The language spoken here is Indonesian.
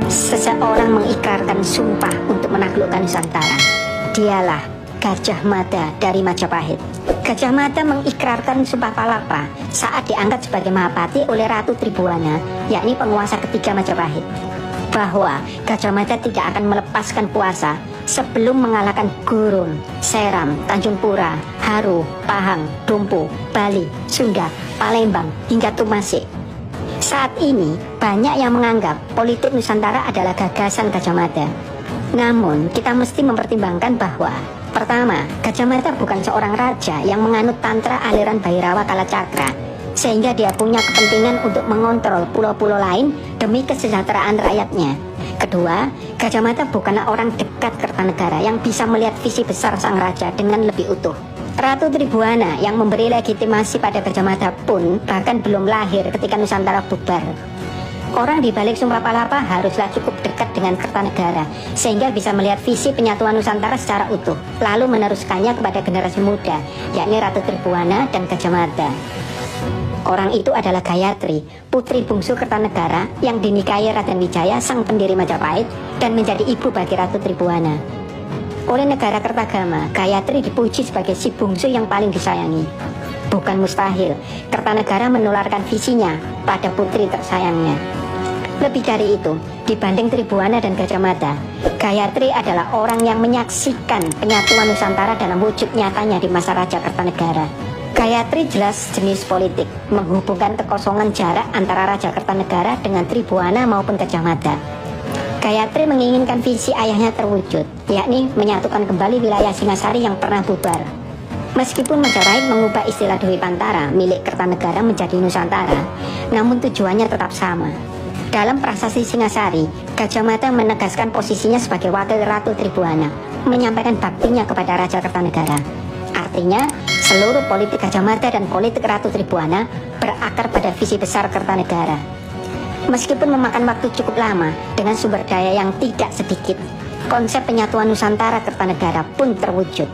Seseorang mengikrarkan sumpah untuk menaklukkan Nusantara. Dialah Gajah Mada dari Majapahit. Gajah Mada mengikrarkan sumpah palapa saat diangkat sebagai Mahapati oleh Ratu Tribhuwana, yakni penguasa ketiga Majapahit, bahwa Gajah Mada tidak akan melepaskan puasa sebelum mengalahkan Gurun, Seram, Tanjung Pura, Haru, Pahang, Dompu, Bali, Sunda, Palembang, hingga Tumasik. Saat ini, banyak yang menganggap politik Nusantara adalah gagasan Gajah Mada. Namun, kita mesti mempertimbangkan bahwa pertama, Gajah Mada bukan seorang raja yang menganut tantra aliran Bhairawa Kalacakra, sehingga dia punya kepentingan untuk mengontrol pulau-pulau lain demi kesejahteraan rakyatnya. Kedua, Gajah Mada bukanlah orang dekat Kertanegara yang bisa melihat visi besar sang raja dengan lebih utuh. Ratu Tribhuwana yang memberi legitimasi pada Gajah Mada pun bahkan belum lahir ketika Nusantara bubar. Orang di balik sumpah palapa haruslah cukup dekat dengan Kertanegara sehingga bisa melihat visi penyatuan Nusantara secara utuh, lalu meneruskannya kepada generasi muda, yakni Ratu Tribhuwana dan Gajah Mada. Orang itu adalah Gayatri, putri bungsu Kertanegara yang dinikahi Raden Wijaya, sang pendiri Majapahit, dan menjadi ibu bagi Ratu Tribhuwana. Oleh negara Kertagama, Gayatri dipuji sebagai si bungsu yang paling disayangi. Bukan mustahil Kertanegara menularkan visinya pada putri tersayangnya. Lebih dari itu, dibanding Tribhuwana dan Gajah Mada, Gayatri adalah orang yang menyaksikan penyatuan Nusantara dalam wujud nyatanya di masa Raja Kertanegara. Gayatri jelas jenis politik, menghubungkan kekosongan jarak antara Raja Kertanegara dengan Tribhuwana maupun Gajah Mada. Gayatri menginginkan visi ayahnya terwujud, yakni menyatukan kembali wilayah Singasari yang pernah bubar. Meskipun Majapahit mengubah istilah Dewi Pantara milik Kertanegara menjadi Nusantara, namun tujuannya tetap sama. Dalam prasasti Singasari, Gajah Mada menegaskan posisinya sebagai wakil Ratu Tribhuwana, menyampaikan baktinya kepada Raja Kertanegara. Artinya, seluruh politik Gajah Mada dan politik Ratu Tribhuwana berakar pada visi besar Kertanegara. Meskipun memakan waktu cukup lama dengan sumber daya yang tidak sedikit, konsep penyatuan Nusantara Kertanegara pun terwujud.